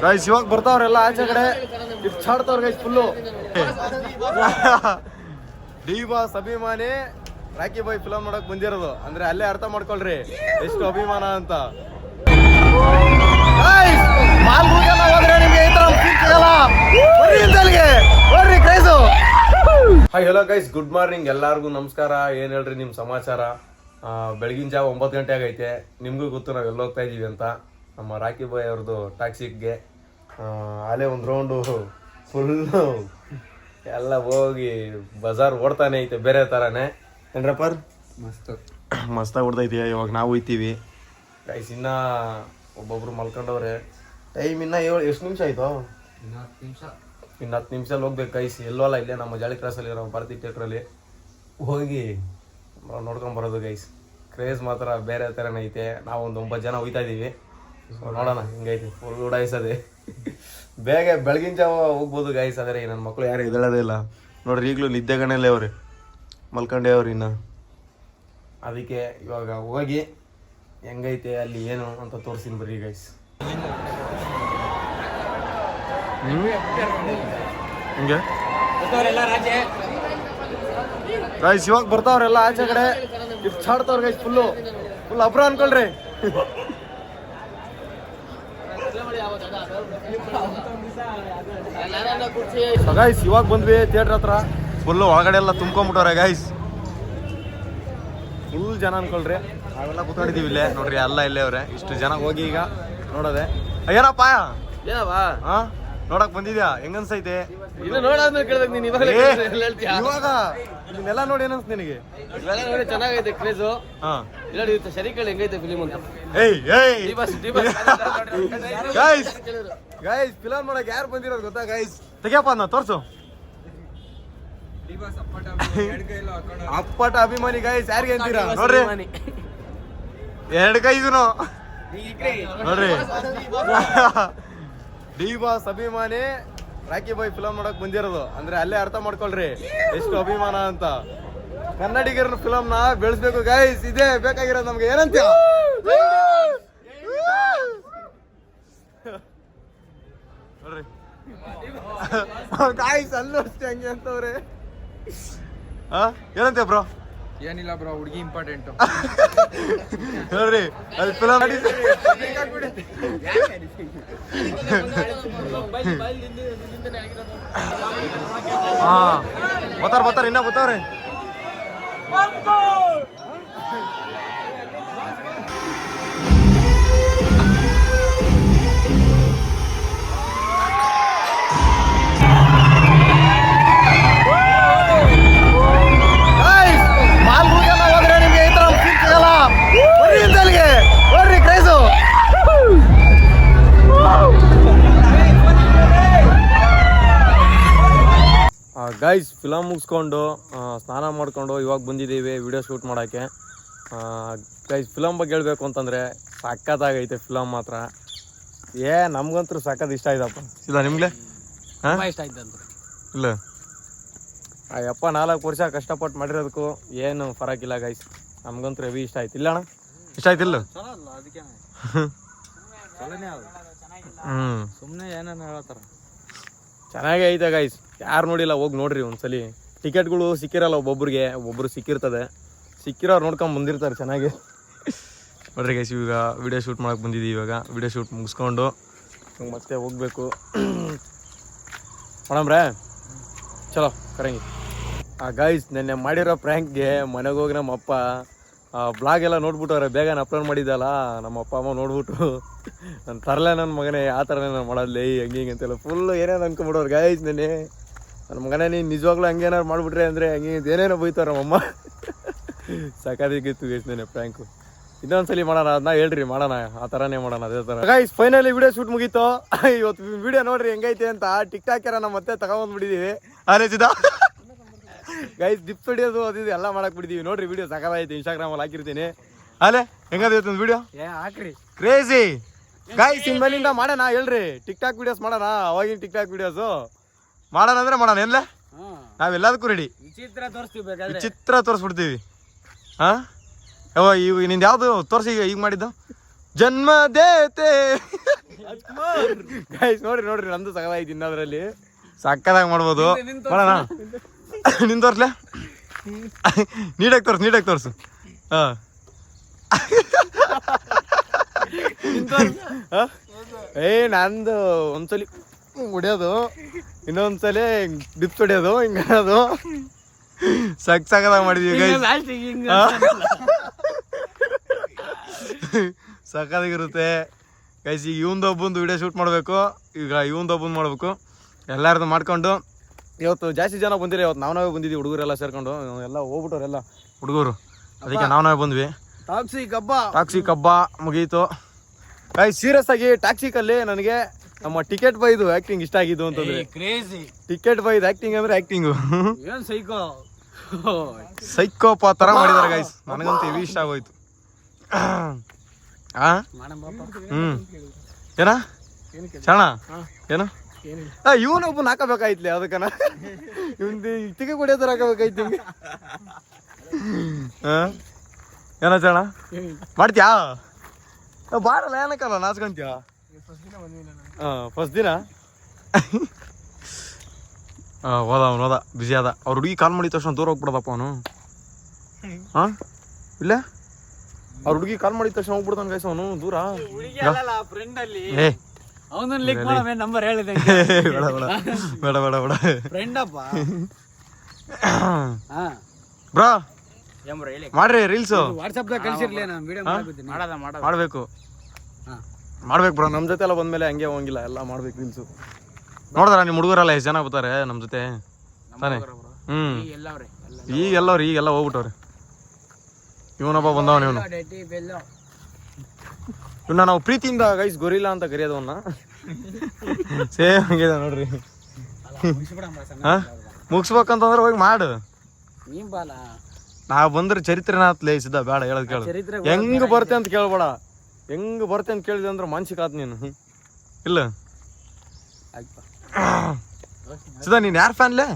Guys ಇವಾಗ ಬರ್ತಾವ್ರೆಲ್ಲ ಆಚೆ ಕಡೆ ಚಾಡ್ತಾವ್ರ ಗೈಸ್ ಫುಲ್ಲು. ಡಿ ಬಾಸ್ ಅಭಿಮಾನಿ ರಾಕಿ ಬಾಯ್ ಫಿಲಮ್ ನೋಡಕ್ ಬಂದಿರೋದು ಅಂದ್ರೆ ಅಲ್ಲೇ ಅರ್ಥ ಮಾಡ್ಕೊಳ್ರಿ ಎಷ್ಟು ಅಭಿಮಾನ ಅಂತ. Hi hello guys, good morning ಎಲ್ಲಾರ್ಗು ನಮಸ್ಕಾರ. ಏನ್ ಹೇಳ್ರಿ ನಿಮ್ ಸಮಾಚಾರ? ಬೆಳಗಿನ ಜಾವ 9 ಗಂಟೆ ಆಗೈತೆ. ನಿಮ್ಗೂ ಗೊತ್ತು ನಾವ್ ಎಲ್ಲಿ ಹೋಗ್ತಾ ಇದೀವಿ ಅಂತ. ನಮ್ಮ ರಾಕಿ ಬಾಯ್ ಅವ್ರದ್ದು ಟಾಕ್ಸಿಕ್ಗೆ ಅಲ್ಲೇ ಒಂದು ರೌಂಡು ಫುಲ್ ಎಲ್ಲ ಹೋಗಿ ಬಜಾರ್ ಓಡ್ತಾನೆ ಐತೆ ಬೇರೆ ಥರನೇ. ಏನ್ರಪ್ಪ ಮಸ್ತಾಗಿ ಓಡ್ತೈತಿ. ಇವಾಗ ನಾವು ಹೋಯ್ತೀವಿ ಗೈಸ್. ಇನ್ನ ಒಬ್ಬೊಬ್ರು ಮಲ್ಕೊಂಡವ್ರೆ. ಟೈಮ್ ಇನ್ನ ಎಷ್ಟು ನಿಮಿಷ ಆಯ್ತು? ಇನ್ನು 10 ನಿಮಿಷದಲ್ಲಿ ಹೋಗ್ಬೇಕು ಗೈಸ್. ಎಲ್ಲೋಲ್ಲ, ಇಲ್ಲೇ ನಮ್ಮ ಜಾಳಿ ಕ್ರಾಸಲ್ಲಿ ಇರೋ ಭಾರತಿ ಥಿಯೇಟ್ರಲ್ಲಿ ಹೋಗಿ ನೋಡ್ಕೊಂಡು ಬರೋದು ಗೈಸ್. ಕ್ರೇಜ್ ಮಾತ್ರ ಬೇರೆ ಥರನೇ ಐತೆ. ನಾವು ಒಂದು 9 ಜನ ಹೋಗ್ತಾ ಇದ್ದೀವಿ. ನೋಡೋಣ ಹಿಂಗೈತಿ, ಫುಲ್ ಉಡಾಯಿಸೋದೆ. ಬೇಗ ಬೆಳಗಿನ ಜಾವ ಹೋಗ್ಬೋದು ಗೈಸ್. ಆದರೆ ನನ್ನ ಮಕ್ಕಳು ಯಾರು ಎದ್ದೇಳೋದೇ ಇಲ್ಲ ನೋಡ್ರಿ. ಈಗಲೂ ನಿದ್ದೆಗಣಲ್ಲೇ ಅವ್ರಿ, ಮಲ್ಕೊಂಡೇ ಅವ್ರಿ ಇನ್ನು. ಅದಕ್ಕೆ ಇವಾಗ ಹೋಗಿ ಹೆಂಗೈತೆ ಅಲ್ಲಿ ಏನು ಅಂತ ತೋರಿಸ್ತೀನಿ ಬರ್ರಿ ಗೈಸ್. ಹಿಂಗೆ ಗೈಸ್ ಇವಾಗ ಬರ್ತಾವ್ರೆಲ್ಲ ಆಚೆ ಕಡೆ ಚಾಡ್ತಾವ್ರ ಗೈಸ್ ಫುಲ್ಲು ಅಬ್ರ ಅನ್ಕೊಳ್ರಿ. ಗೈಸ್ ಇವಾಗ ಬಂದ್ವಿ ಥಿಯೇಟರ್ ಹತ್ರ. ಫುಲ್ಲು ಒಳಗಡೆ ಎಲ್ಲ ತುಂಬ್ಕೊಂಡ್ಬಿಟ್ಟವ್ರೆ ಗೈಸ್. ಫುಲ್ ಜನ ಅನ್ಕೊಳ್ರಿ. ನಾವೆಲ್ಲ ಕೂತ್ಕೊಂಡಿದ್ದೀವಿ ಇಲ್ಲೇ ನೋಡ್ರಿ. ಎಲ್ಲ ಇಲ್ಲೇ ಅವ್ರೆ. ಇಷ್ಟು ಜನ ಹೋಗಿ ಈಗ ನೋಡೋದೆ. ಏನಪ್ಪ ಹಾ ನೋಡಕ್ ಬಂದಿದ್ಯಾ? ಹೆಂಗನ್ಸೈತೆ? ಇವಾಗ ಇದನ್ನೆಲ್ಲ ನೋಡಿ ಏನನ್ಸ್ ನಿನಗೆ? ಚೆನ್ನಾಗೈತೆ ಕ್ರೇಜು. ಶರೀಕಲ್ ಹೆಂಗೈತೆ ಫಿಲಿಮ್ ಅಂತ. ಗೈಸ್ ಫಿಲಮ್ ನೋಡಕ್ ಯಾರು ಬಂದಿರೋದು ಗೊತ್ತಾ ಗೈಸ್? ತೆಗಿಯಪ್ಪ ನಾ ತೋರ್ಸು. ಅಪ್ಪಟ ಅಭಿಮಾನಿ ಗೈಸ್. ಯಾರಿಗೆ ಅಂತೀರಾ ನೋಡ್ರಿ, 2 ಕೈ ಇದನು ನೋಡ್ರಿ. ಡಿ ಬಾಸ್ ಅಭಿಮಾನಿ ರಾಕಿ ಬಾಯ್ ಫಿಲಮ್ ನೋಡಕ್ ಬಂದಿರೋದು ಅಂದ್ರೆ ಅಲ್ಲೇ ಅರ್ಥ ಮಾಡ್ಕೊಳ್ರಿ ಎಷ್ಟು ಅಭಿಮಾನ ಅಂತ. ಕನ್ನಡಿಗರ ಫಿಲಮ್ ನ ಬೆಳೆಸ್ಬೇಕು ಗೈಸ್. ಇದೇ ಬೇಕಾಗಿರೋದು ನಮ್ಗೆ. ಏನಂತ ನೋಡ್ರಿ ಗಾಯ್ಸ್. ಅಲ್ಲೂ ಅಷ್ಟೇ ಹಂಗೆ ಅಂತವ್ರೆ. ಏನಂತ ಬ್ರೋ? ಏನಿಲ್ಲ ಬ್ರೋ, ಹುಡುಗಿ ಇಂಪಾರ್ಟೆಂಟ್ ನೋಡ್ರಿ. ಅಲ್ಲಿ ಫಿಲಮ್ ಬರ್ತಾರ ಇನ್ನ ಬರ್ತಾವ್ರೆ. ಗೈಸ್ ಫಿಲಮ್ ಮುಗಿಸ್ಕೊಂಡು ಸ್ನಾನ ಮಾಡ್ಕೊಂಡು ಇವಾಗ ಬಂದಿದ್ದೀವಿ ವಿಡಿಯೋ ಶೂಟ್ ಮಾಡೋಕ್ಕೆ. ಗೈಸ್ ಫಿಲಮ್ ಬಗ್ಗೆ ಹೇಳ್ಬೇಕು ಅಂತಂದರೆ ಸಖತ್ತಾಗೈತೆ ಫಿಲಮ್ ಮಾತ್ರ. ನಮ್ಗಂತೂ ಸಖತ್ ಇಷ್ಟ ಆಯ್ತಪ್ಪ. ಇಲ್ಲ ನಿಮ್ಗೆ? ಇಷ್ಟ ಆಯ್ತು ಅಂತ ಇಲ್ಲ ಅಯ್ಯಪ್ಪ 4 ವರ್ಷ ಕಷ್ಟಪಟ್ಟು ಮಾಡಿರೋದಕ್ಕೂ ಏನು ಫರಕಿಲ್ಲ ಗೈಸ್. ನಮ್ಗಂತೂ ಹೆವಿ ಇಷ್ಟ ಆಯ್ತು. ಇಲ್ಲ ಅಣ್ಣ ಇಷ್ಟ ಆಯ್ತಿಲ್ಲ? ಸುಮ್ಮನೆ ಏನೇನು ಹೇಳತ್ತಾರ. ಚೆನ್ನಾಗೇ ಐತೆ ಗೈಸ್. ಯಾರು ನೋಡಿಲ್ಲ ಹೋಗಿ ನೋಡ್ರಿ ಒಂದ್ಸಲಿ. ಟಿಕೆಟ್ಗಳು ಸಿಕ್ಕಿರಲ್ಲ, ಒಬ್ಬೊಬ್ರು ಸಿಕ್ಕಿರ್ತದೆ. ಸಿಕ್ಕಿರೋರು ನೋಡ್ಕೊಂಡು ಬಂದಿರ್ತಾರೆ ಚೆನ್ನಾಗಿ. ನೋಡ್ರಿ ಗೈಸ್ ಇವಾಗ ವಿಡಿಯೋ ಶೂಟ್ ಮಾಡಕ್ಕೆ ಬಂದಿದ್ದೀವಿ. ಇವಾಗ ವಿಡಿಯೋ ಶೂಟ್ ಮುಗಿಸ್ಕೊಂಡು ಮತ್ತೆ ಹೋಗ್ಬೇಕು ಮೇಡಮ್ರೇ. ಚಲೋ ಕರಂಗಿ. ಗೈಸ್ ನೆನ್ನೆ ಮಾಡಿರೋ ಪ್ರ್ಯಾಂಕ್ಗೆ ಮನೆಗೆ ಹೋಗಿ ನಮ್ಮ ಅಪ್ಪ ಬ್ಲಾಗ್ ಎಲ್ಲ ನೋಡ್ಬಿಟ್ಟವ್ರೆ. ಬೇಗನೆ ಅಪ್ಲೋಡ್ ಮಾಡಿದ್ದಲ್ಲ. ನಮ್ಮ ಅಪ್ಪ ಅಮ್ಮ ನೋಡ್ಬಿಟ್ಟು ನಾನು ತರಲೆ ನನ್ನ ಮಗನೇ ಆ ಥರನೇ ನಾನು ಮಾಡೋದ್ಲಿ ಹಂಗೆ ಹಿಂಗೆ ಅಂತೆಲ್ಲ ಫುಲ್ ಏನೇನು ಅನ್ಕೊಂಬಿಡೋರು ಗೈಸ್. ನೆನೆ ನನ್ನ ಮಗನೇ ನೀನು ನಿಜವಾಗ್ಲೂ ಹಂಗೇನಾರು ಮಾಡಿಬಿಟ್ರೆ ಅಂದರೆ ಹಂಗೆ ಏನೇನೋ ಬೈತಾರೆ ನಮ್ಮಮ್ಮ. ಸಾಕಾಗಿತ್ತು ಗೈಸ್ ನೆನೆ ಪ್ರ್ಯಾಂಕು. ಇನ್ನೊಂದ್ಸಲಿ ಮಾಡೋಣ, ಅದನ್ನ ಹೇಳ್ರಿ ಮಾಡೋಣ, ಆ ಥರನೇ ಮಾಡೋಣ ಅದೇ ಥರ. ಗೈಸ್ ಫೈನಲಿ ವಿಡಿಯೋ ಶೂಟ್ ಮುಗೀತು. ಇವತ್ತು ವಿಡಿಯೋ ನೋಡ್ರಿ ಹೆಂಗೈತೆ ಅಂತ. ಟಿಕ್ ಟಾಕರ ನಮ್ಮ ಮತ್ತೆ ತಗೊಂಡ್ಬಿಟ್ಟಿದ್ದೀವಿ. ಆರೇಜಿದ ಗೈಸ್ ಡಿಪ್ ಹಿಡಿಯೋದು ಅದು ಎಲ್ಲ ಮಾಡಕ್ ಬಿಟ್ಟಿದ್ದೀವಿ. ನೋಡ್ರಿ ವಿಡಿಯೋ ಸಾಕಾಗೈತೆ. ಇನ್ಸ್ಟಾಗ್ರಾಮಲ್ಲಿ ಹಾಕಿರ್ತೀನಿ. ಅಲ್ಲೇ ಹೆಂಗದ ವಿಡಿಯೋ ಹಾಕ್ರಿ. Crazy guys. ಇನ್ಮೇಲಿಂದ ಮಾಡೋಣ ಹೇಳ್ರಿ. ಟಿಕ್ ಟಾಕ್ ವಿಡಿಯೋಸ್ ಮಾಡೋಣ. ಅವಾಗಿನ ಟಿಕ್ ಟಾಕ್ ವಿಡಿಯೋಸು ಮಾಡೋಣ ಅಂದ್ರೆ ಮಾಡೋಣ. ಎಲ್ಲ ನಾವೆಲ್ಲದಕ್ಕೂ ರೆಡಿ. ವಿಚಿತ್ರ ತೋರಿಸ್ಬಿಡ್ತೀವಿ. ಇವ್ ನಿಂದು ಯಾವುದು ತೋರಿಸಿ ಈಗ ಮಾಡಿದ್ದು? ಜನ್ಮ ದೇತೆ ಗೈಸ್ ನೋಡ್ರಿ ನಂದು ಸಗದಾಯ್ತು ಇನ್ನೋದ್ರಲ್ಲಿ ಸಕ್ಕದಾಗಿ ಮಾಡ್ಬೋದು ಮಾಡೋಣ ನಿನ್ ತೋರ್ಸ್ಲೆ ನೀಟಾಗಿ ತೋರ್ಸು ಹಾ ನಂದು ಒಂದ್ಸಲಿ ಹೊಡಿಯೋದು ಇನ್ನೊಂದ್ಸಲಿ ಡಿಪ್ಸ್ ಹೊಡಿಯೋದು ಹಿಂಗದು ಸಕ್ಕದಾಗಿ ಮಾಡಿದೀವಿ ಗೈಸ್ ಸಕ್ಕದಾಗಿರುತ್ತೆ ಗೈಸ್. ಈಗ ಇವಂದೊಬ್ಬಂದು ವಿಡಿಯೋ ಶೂಟ್ ಮಾಡಬೇಕು, ಈಗ ಇವಂದೊಬ್ಬಂದು ಮಾಡಬೇಕು, ಎಲ್ಲಾರ್ದು ಮಾಡ್ಕೊಂಡು ಇವತ್ತು ಜಾಸ್ತಿ ಜನ ಬಂದಿರಿ. ಇವತ್ತು ನಾವೇ ಬಂದಿದ್ದೀವಿ ಹುಡುಗರೆಲ್ಲ ಸೇರ್ಕೊಂಡು, ಎಲ್ಲ ಹೋಗ್ಬಿಟ್ಟವ್ರೆಲ್ಲ ಹುಡುಗರು, ಅದಕ್ಕೆ ನಾವೇ ಬಂದ್ವಿ. ಟಾಕ್ಸಿಕ್ ಹಬ್ಬ ಮುಗೀತು ಗೈಸ್. ಸೀರಿಯಸ್ ಆಗಿ ಟಾಕ್ಸಿಕಲ್ಲಿ ನನಗೆ ನಮ್ಮ ಟಿಕೆಟ್ ಬೈದು ಆಕ್ಟಿಂಗ್ ಇಷ್ಟ ಆಗಿದ್ದು ಅಂತಂದ್ರೆ ಟಿಕೆಟ್ ಬೈದು ಆಕ್ಟಿಂಗ್ ಅಂದ್ರೆ ಆಕ್ಟಿಂಗು ಸೈಕೋಪ ತರ ಮಾಡಿದಾರೆ ಗೈಸ್. ನನಗಂತೂ ಇವಿ ಇಷ್ಟ ಆಗೋಯ್ತು. ಏನ ಚಣ ಏನು ಇವನೊಬ್ಬ ಹಾಕಬೇಕಾಯ್ತ್ಲಿ ಅದಕ್ಕನ ಇವಂದು ಟಿಕೆಟ್ ಕೊಡಿಯೋದ್ರ ಹಾಕಬೇಕಾಯ್ತು ಹಿಂಗೆ. ಏನ ಚಣ ಮಾಡ್ತೀಯಾ ಬಾರಲ್ಲ ಏನಕ್ಕಲ್ಲ ನಾಚ್ಕೊಂತೀಯ? ಫಸ್ಟ್ ದಿನ ಹೋದ ಬಿಜಿ ಅದ. ಅವ್ರ ಹುಡುಗಿ ಕಾಲ್ ಮಾಡಿದ ತಕ್ಷಣ ದೂರ ಹೋಗ್ಬಿಡದಪ್ಪ ಅವನು. ಹಾ ಇಲ್ಲ ಅವ್ರ ಹುಡುಗಿ ಕಾಲ್ ಮಾಡಿದ ತಕ್ಷಣ ಹೋಗ್ಬಿಡ್ತಾನ ಗೈಸ್ ಅವನು ದೂರ. ಬ್ರಾ ಮಾಡ್ರಿ ರೀಲ್ಸ್ ಮಾಡ್ಬೇಕು ಬ್ರೋ. ನಮ್ ಜೊತೆ ಎಲ್ಲ ಬಂದ್ಮೇಲೆ ಹಂಗೆ ಹೋಗಿಲ್ಲ, ಎಲ್ಲ ಮಾಡ್ಬೇಕು ರೀಲ್ಸು. ನೋಡಿದ್ರ ನಿಮ್ ಹುಡುಗರೆಲ್ಲ ಎಷ್ಟು ಜನ ಬರ್ತಾರೆ ನಮ್ ಜೊತೆ ತಾನೆ? ಈಗೆಲ್ಲ ಹೋಗ್ಬಿಟ್ಟವ್ರೆ. ಇವನೊಬ್ಬ ಬಂದವನ, ಇವನ್ನ ನಾವು ಪ್ರೀತಿಯಿಂದ ಗೈಸ್ ಗೊರಿಲ್ಲ ಅಂತ ಕರೆಯೋದವನ್ನ. ಸೇಮ್ ಹಂಗಿದೆ ನೋಡ್ರಿ. ಮುಗಿಸ್ಬೇಕಂತಂದ್ರೆ ಹೋಗಿ ಮಾಡು. ನಾವ್ ಬಂದ್ರೆ ಚರಿತ್ರೆನ ಹತ್ಲೇ ಸಿದ್ಧ ಬೇಡ ಹೇಳದ್ ಕೇಳು. ಹೆಂಗ್ ಬರ್ತೆ ಅಂತ ಕೇಳ್ಬೇಡ, ಹೆಂಗ್ ಬರ್ತೆ ಅಂತ ಕೇಳಿದೆ ಅಂದ್ರೆ ಮಾನಸಿಕ ಆತ್ ನೀನು. ಇಲ್ಲ ಸಿದ್ಧ ನೀನ್ ಯಾರ್ ಫ್ಯಾನ್ಲೇ?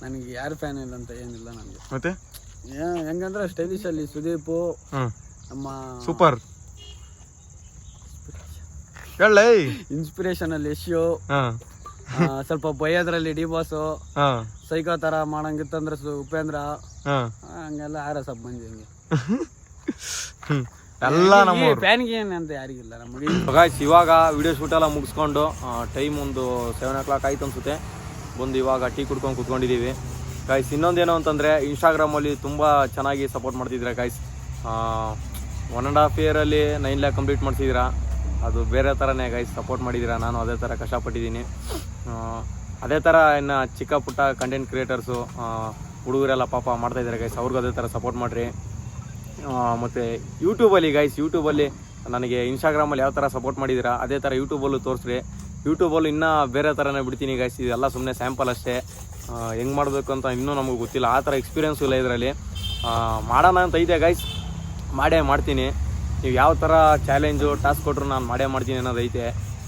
ನನಗೆ ಯಾರು ಫ್ಯಾನ್ ಇಲ್ಲ ಅಂತ ಏನಿಲ್ಲ ನನಗೆ. ಮತ್ತೆ ಹೆಂಗಂದ್ರೆ ಸ್ಟೈಲಿಶ್ ಅಲ್ಲಿ ಸುದೀಪ್ ನಮ್ಮ ಸೂಪರ್ ಹೇಳೈ. ಇನ್ಸ್ಪಿರೇಷನ್ ಅಲ್ಲಿ ಯಶು, ಸ್ವಲ್ಪ ಬೈಯೋದ್ರಲ್ಲಿ ಡಿ ಬಾಸ್, ಸೈಕೋ ತರ ಮಾಡಂಗಿತ್ತಂದ್ರೆ ಉಪೇಂದ್ರ, ಹಂಗೆಲ್ಲ ಆರ ಸಬ್ ಮಂದಿ ಹಂಗೆ ಎಲ್ಲ ನಮ್ಮ ಫ್ಯಾನ್ಗೆ ಅಂತ ಯಾರಿಗಿಲ್ಲ ನಮಗೆ. ಇವಾಗ ವಿಡಿಯೋ ಶೂಟ್ ಎಲ್ಲ ಮುಗಿಸ್ಕೊಂಡು ಟೈಮ್ ಒಂದು 7 o'clock ಆಯ್ತು ಅನ್ಸುತ್ತೆ. ಬಂದು ಇವಾಗ ಟೀ ಕುಡ್ಕೊಂಡು ಕುತ್ಕೊಂಡಿದ್ದೀವಿ ಗೈಸ್. ಇನ್ನೊಂದೇನು ಅಂತಂದರೆ ಇನ್ಸ್ಟಾಗ್ರಾಮಲ್ಲಿ ತುಂಬ ಚೆನ್ನಾಗಿ ಸಪೋರ್ಟ್ ಮಾಡ್ತಿದ್ದೀರಾ ಗೈಸ್. 1.5 year 9 lakh ಕಂಪ್ಲೀಟ್ ಮಾಡಿಸಿದ್ದೀರಾ. ಅದು ಬೇರೆ ಥರನೇ ಗೈಸ್ ಸಪೋರ್ಟ್ ಮಾಡಿದ್ದೀರಾ. ನಾನು ಅದೇ ಥರ ಕಷ್ಟಪಟ್ಟಿದ್ದೀನಿ. ಅದೇ ಥರ ಇನ್ನು ಚಿಕ್ಕ ಪುಟ್ಟ ಕಂಟೆಂಟ್ ಕ್ರಿಯೇಟರ್ಸು ಹುಡುಗರೆಲ್ಲ ಪಾಪ ಮಾಡ್ತಾಯಿದ್ದಾರೆ ಗೈಸ್. ಅವ್ರಿಗೂ ಅದೇ ಥರ ಸಪೋರ್ಟ್ ಮಾಡಿರಿ. ಮತ್ತು ಯೂಟ್ಯೂಬಲ್ಲಿ ನನಗೆ ಇನ್ಸ್ಟಾಗ್ರಾಮಲ್ಲಿ ಯಾವ ಥರ ಸಪೋರ್ಟ್ ಮಾಡಿದ್ದೀರಾ ಅದೇ ಥರ ಯೂಟ್ಯೂಬಲ್ಲೂ ತೋರಿಸ್ರಿ. ಯೂಟ್ಯೂಬಲ್ಲೂ ಇನ್ನೂ ಬೇರೆ ಥರನೇ ಬಿಡ್ತೀನಿ ಗೈಸ್. ಇದೆಲ್ಲ ಸುಮ್ಮನೆ ಸ್ಯಾಂಪಲ್ ಅಷ್ಟೇ. ಹೆಂಗೆ ಮಾಡಬೇಕು ಅಂತ ಇನ್ನೂ ನಮಗೆ ಗೊತ್ತಿಲ್ಲ, ಆ ಥರ ಎಕ್ಸ್ಪೀರಿಯೆನ್ಸು ಇಲ್ಲ ಇದರಲ್ಲಿ. ಮಾಡೋಣ ಅಂತ ಐತೆ ಗೈಸ್, ಮಾಡೇ ಮಾಡ್ತೀನಿ. ನೀವು ಯಾವ ಥರ ಚಾಲೆಂಜು ಟಾಸ್ಕ್ ಕೊಟ್ಟರು ನಾನು ಮಾಡೇ ಮಾಡ್ತೀನಿ ಅನ್ನೋದೈತೆ.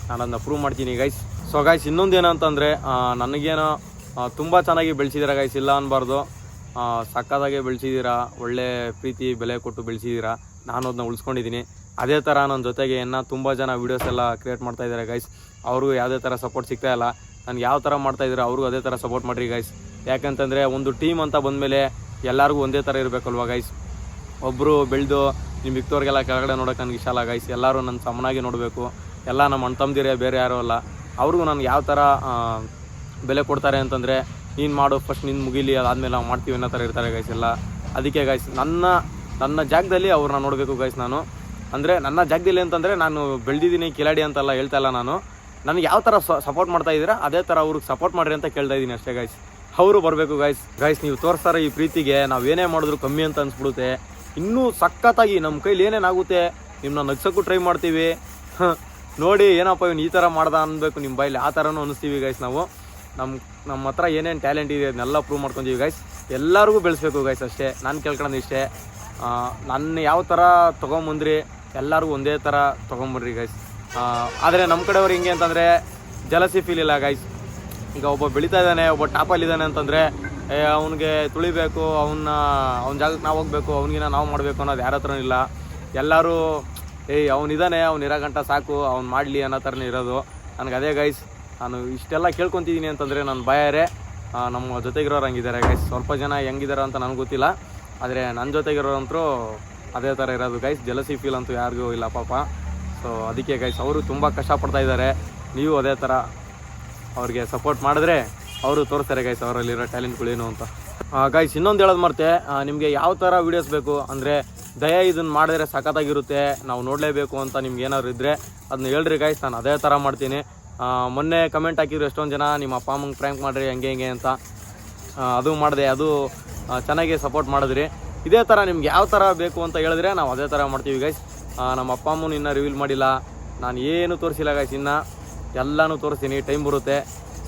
ನಾನು ಅದನ್ನ ಪ್ರೂವ್ ಮಾಡ್ತೀನಿ ಗೈಸ್. ಸೊ ಗೈಸ್ ಇನ್ನೊಂದೇನು ಅಂತಂದರೆ ನನಗೇನೋ ತುಂಬ ಚೆನ್ನಾಗಿ ಬೆಳೆಸಿದ್ದೀರಾ ಗೈಸ್, ಇಲ್ಲ ಅನ್ನಬಾರ್ದು. ಸಕ್ಕದಾಗೆ ಬೆಳೆಸಿದ್ದೀರಾ, ಒಳ್ಳೆ ಪ್ರೀತಿ ಬೆಲೆ ಕೊಟ್ಟು ಬೆಳೆಸಿದ್ದೀರಾ. ನಾನು ಅದನ್ನ ಉಳಿಸ್ಕೊಂಡಿದ್ದೀನಿ. ಅದೇ ಥರ ನನ್ನ ಜೊತೆಗೆ ತುಂಬ ಜನ ವೀಡಿಯೋಸ್ ಎಲ್ಲ ಕ್ರಿಯೇಟ್ ಮಾಡ್ತಾಯಿದ್ದಾರೆ ಗೈಸ್. ಅವ್ರಿಗೂ ಯಾವುದೇ ಥರ ಸಪೋರ್ಟ್ ಸಿಗ್ತಾಯಿಲ್ಲ. ನಾನು ಯಾವ ಥರ ಮಾಡ್ತಾಯಿದ್ದೀರಾ ಅವ್ರಿಗೂ ಅದೇ ಥರ ಸಪೋರ್ಟ್ ಮಾಡಿರಿ ಗೈಸ್. ಯಾಕಂತಂದರೆ ಒಂದು ಟೀಮ್ ಅಂತ ಬಂದಮೇಲೆ ಎಲ್ಲರಿಗೂ ಒಂದೇ ಥರ ಇರಬೇಕಲ್ವ ಗೈಸ್. ಒಬ್ಬರು ಬೆಳೆದು ನಿಮ್ಮ ಮಿಕ್ತವ್ರಿಗೆಲ್ಲ ಕೆಳಗಡೆ ನೋಡೋಕೆ ನನಗೆ ಇಷ್ಟ ಅಲ್ಲ ಗೈಸ್. ಎಲ್ಲರೂ ನನ್ನ ಸಮನಾಗಿ ನೋಡಬೇಕು. ಎಲ್ಲ ನಮ್ಮ ಅಣ್ಣ ತಮ್ಮದಿರೇ, ಬೇರೆ ಯಾರೂ ಅಲ್ಲ. ಅವ್ರಿಗೂ ನನಗೆ ಯಾವ ಥರ ಬೆಲೆ ಕೊಡ್ತಾರೆ ಅಂತಂದರೆ, ನೀನು ಮಾಡು ಫಸ್ಟ್, ನಿನ್ನ ಮುಗಿಲಿ, ಅದಾದಮೇಲೆ ನಾವು ಮಾಡ್ತೀವಿ ಅನ್ನೋ ಥರ ಇರ್ತಾರೆ ಗೈಸ್ ಎಲ್ಲ. ಅದಕ್ಕೆ ಗೈಸ್ ನನ್ನ ಜಾಗದಲ್ಲಿ ಅವ್ರನ್ನ ನೋಡಬೇಕು ಗೈಸ್. ನಾನು ಅಂದರೆ ನನ್ನ ಜಾಗದಲ್ಲಿ ಅಂತಂದರೆ ನಾನು ಬೆಳೆದಿದ್ದೀನಿ ಕಿಲಾಡಿ ಅಂತೆಲ್ಲ ಹೇಳ್ತಾ ಇಲ್ಲ ನಾನು. ನನಗೆ ಯಾವ ಥರ ಸಪೋರ್ಟ್ ಮಾಡ್ತಾ ಇದ್ದೀರಾ ಅದೇ ಥರ ಅವ್ರಿಗೆ ಸಪೋರ್ಟ್ ಮಾಡಿರಿ ಅಂತ ಕೇಳ್ತಾ ಇದ್ದೀನಿ ಅಷ್ಟೇ ಗೈಸ್. ಅವರು ಬರಬೇಕು ಗೈಸ್. ನೀವು ತೋರಿಸ್ತಾರೆ ಈ ಪ್ರೀತಿಗೆ ನಾವು ಏನೇ ಮಾಡಿದ್ರು ಕಮ್ಮಿ ಅಂತ ಅನ್ಸ್ಬಿಡುತ್ತೆ. ಇನ್ನೂ ಸಖತ್ತಾಗಿ ನಮ್ಮ ಕೈಲಿ ಏನೇನಾಗುತ್ತೆ ನಿಮ್ಮನ್ನ ನಗ್ಸೋಕ್ಕೂ ಟ್ರೈ ಮಾಡ್ತೀವಿ. ನೋಡಿ ಏನಪ್ಪ ಇವನು ಈ ಥರ ಮಾಡ್ದ ಅನ್ಬೇಕು ನಿಮ್ಮ ಬೈಲಿ, ಆ ಥರನೂ ಅನ್ನಿಸ್ತೀವಿ ಗೈಸ್. ನಾವು ನಮ್ಮ ಹತ್ರ ಏನೇನು ಟ್ಯಾಲೆಂಟ್ ಇದೆ ಅದನ್ನೆಲ್ಲ ಪ್ರೂವ್ ಮಾಡ್ಕೊತೀವಿ ಗೈಸ್. ಎಲ್ಲರಿಗೂ ಬೆಳೆಸ್ಬೇಕು ಗೈಸ್ ಅಷ್ಟೇ ನಾನು ಕೇಳ್ಕೊಳ್ಳೋದು ಇಷ್ಟೇ. ನನ್ನ ಯಾವ ಥರ ತೊಗೊಂಬಂದ್ರಿ ಎಲ್ಲರಿಗೂ ಒಂದೇ ಥರ ತೊಗೊಂಬರ್ರಿ ಗೈಸ್. ಆದರೆ ನಮ್ಮ ಕಡೆಯವ್ರು ಹಿಂಗೆ ಅಂತಂದರೆ ಜಲಸಿ ಫೀಲ್ ಇಲ್ಲ ಗೈಸ್. ಈಗ ಒಬ್ಬ ಬೆಳೀತಾ ಇದ್ದಾನೆ, ಒಬ್ಬ ಟಾಪಲ್ಲಿದ್ದಾನೆ ಅಂತಂದರೆ ಅವ್ನಿಗೆ ತುಳಿಬೇಕು, ಅವನ ಜಾಗಕ್ಕೆ ನಾವು ಹೋಗ್ಬೇಕು, ಅವ್ನಿಗಿನ ನಾವು ಮಾಡಬೇಕು ಅನ್ನೋದು ಯಾರ ಹತ್ರನೂ ಇಲ್ಲ. ಎಲ್ಲರೂ ಅವನಿದ್ದಾನೆ, ಅವ್ನು ಇರೋ ಗಂಟ ಸಾಕು, ಅವ್ನು ಮಾಡಲಿ ಅನ್ನೋ ಥರನೇ ಇರೋದು ನನಗೆ. ಅದೇ ಗೈಸ್, ನಾನು ಇಷ್ಟೆಲ್ಲ ಕೇಳ್ಕೊತಿದ್ದೀನಿ ಅಂತಂದರೆ ನನ್ನ ಬಾಯಾರೆ ನಮ್ಮ ಜೊತೆಗಿರೋರು ಹಂಗಿದ್ದಾರೆ ಗೈಸ್. ಸ್ವಲ್ಪ ಜನ ಹೆಂಗಿದ್ದಾರೆ ಅಂತ ನನಗೆ ಗೊತ್ತಿಲ್ಲ, ಆದರೆ ನನ್ನ ಜೊತೆಗಿರೋರಂತರೂ ಅದೇ ಥರ ಇರೋದು ಗೈಸ್. ಜಲಸಿ ಫೀಲ್ ಅಂತೂ ಯಾರಿಗೂ ಇಲ್ಲ ಪಾಪ. ಸೊ ಅದಕ್ಕೆ ಗೈಸ್, ಅವರು ತುಂಬ ಕಷ್ಟಪಡ್ತಾ ಇದ್ದಾರೆ. ನೀವು ಅದೇ ಥರ ಅವ್ರಿಗೆ ಸಪೋರ್ಟ್ ಮಾಡಿದ್ರೆ ಅವರು ತೋರಿಸ್ತಾರೆ ಗೈಸ್ ಅವರಲ್ಲಿರೋ ಟ್ಯಾಲೆಂಟ್ಗಳೇನು ಅಂತ. ಗೈಸ್, ಇನ್ನೊಂದು ಹೇಳೋದು ಮರ್ತೆ, ನಿಮಗೆ ಯಾವ ಥರ ವೀಡಿಯೋಸ್ ಬೇಕು ಅಂದರೆ ದಯ ಇದನ್ನು ಮಾಡಿದ್ರೆ ಸಖತ್ತಾಗಿರುತ್ತೆ, ನಾವು ನೋಡಲೇಬೇಕು ಅಂತ ನಿಮ್ಗೆ ಏನಾದ್ರು ಇದ್ದರೆ ಅದನ್ನ ಹೇಳ್ರಿ ಗೈಸ್, ನಾನು ಅದೇ ಥರ ಮಾಡ್ತೀನಿ. ಮೊನ್ನೆ ಕಮೆಂಟ್ ಹಾಕಿದ್ರು ಎಷ್ಟೊಂದು ಜನ, ನಿಮ್ಮ ಅಪ್ಪ ಅಮ್ಮಂಗೆ ಪ್ರ್ಯಾಂಕ್ ಮಾಡಿರಿ ಹೆಂಗೆ ಅಂತ. ಅದು ಮಾಡಿದೆ, ಅದು ಚೆನ್ನಾಗಿ ಸಪೋರ್ಟ್ ಮಾಡಿದ್ರಿ. ಇದೇ ಥರ ನಿಮ್ಗೆ ಯಾವ ಥರ ಬೇಕು ಅಂತ ಹೇಳಿದ್ರೆ ನಾವು ಅದೇ ಥರ ಮಾಡ್ತೀವಿ ಗೈಸ್. ನಮ್ಮ ಅಪ್ಪ ಅಮ್ಮನೂ ಇನ್ನೂ ರಿವೀಲ್ ಮಾಡಿಲ್ಲ, ನಾನು ಏನು ತೋರಿಸಿಲ್ಲ ಗೈಸ್, ಇನ್ನು ಎಲ್ಲನೂ ತೋರಿಸ್ತೀನಿ, ಟೈಮ್ ಬರುತ್ತೆ.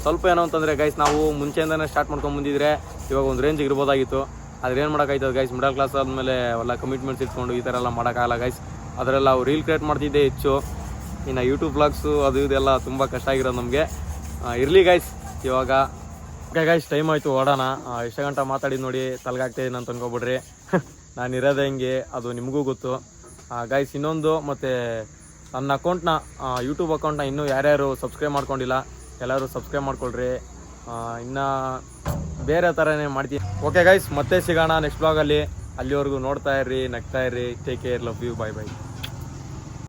ಸ್ವಲ್ಪ ಏನೋ ಅಂತಂದರೆ ಗೈಸ್, ನಾವು ಮುಂಚೆಯಿಂದನೇ ಸ್ಟಾರ್ಟ್ ಮಾಡ್ಕೊಂಡು ಬಂದಿದ್ರೆ ಇವಾಗ ಒಂದು ರೇಂಜಿಗೆ ಇರ್ಬೋದಾಗಿತ್ತು. ಆದರೆ ಏನು ಮಾಡೋಕ್ಕಾಯ್ತದೆ ಗೈಸ್, ಮಿಡಲ್ ಕ್ಲಾಸ್ ಆದಮೇಲೆ ಎಲ್ಲ ಕಮಿಟ್ಮೆಂಟ್ಸ್ ಇಟ್ಕೊಂಡು ಈ ಥರ ಎಲ್ಲ ಮಾಡೋಕ್ಕಾಗಲ್ಲ ಗೈಸ್. ಅದರೆಲ್ಲ ರೀಲ್ ಕ್ರಿಯೇಟ್ ಮಾಡ್ತಿದ್ದೆ ಹೆಚ್ಚು. ಇನ್ನು ಯೂಟ್ಯೂಬ್ ವ್ಲಾಗ್ಸು ಅದು ಇದೆಲ್ಲ ತುಂಬ ಕಷ್ಟ ಆಗಿರೋದು ನಮಗೆ. ಇರಲಿ ಗೈಸ್, ಇವಾಗ ಓಕೆ ಗೈಸ್, ಟೈಮ್ ಆಯಿತು, ಓಡೋಣ. ಎಷ್ಟು ಗಂಟೆ ಮಾತಾಡಿ ನೋಡಿ ತಲೆಗಾಗ್ತಾಯಿದ್ದೀನಿ ಅಂತ ಅನ್ಕೊಬಿಡ್ರಿ. ನಾನು ಇರೋದೇ ಹಿಂಗೆ, ಅದು ನಿಮಗೂ ಗೊತ್ತು ಗೈಸ್. ಇನ್ನೊಂದು ಮತ್ತು ನನ್ನ ಅಕೌಂಟ್ನ, ಯೂಟ್ಯೂಬ್ ಅಕೌಂಟ್ನ ಇನ್ನೂ ಯಾರ್ಯಾರು ಸಬ್ಸ್ಕ್ರೈಬ್ ಮಾಡ್ಕೊಂಡಿಲ್ಲ ಎಲ್ಲರೂ ಸಬ್ಸ್ಕ್ರೈಬ್ ಮಾಡ್ಕೊಳ್ರಿ. ಇನ್ನು ಬೇರೆ ಥರನೇ ಮಾಡ್ತೀನಿ. ಓಕೆ ಗೈಸ್, ಮತ್ತೆ ಸಿಗೋಣ ನೆಕ್ಸ್ಟ್ ಬ್ಲಾಗಲ್ಲಿ. ಅಲ್ಲಿವರೆಗೂ ನೋಡ್ತಾ ಇರ್ರಿ, ನಗ್ತಾ ಇರ್ರಿ. Take care, love you, bye bye.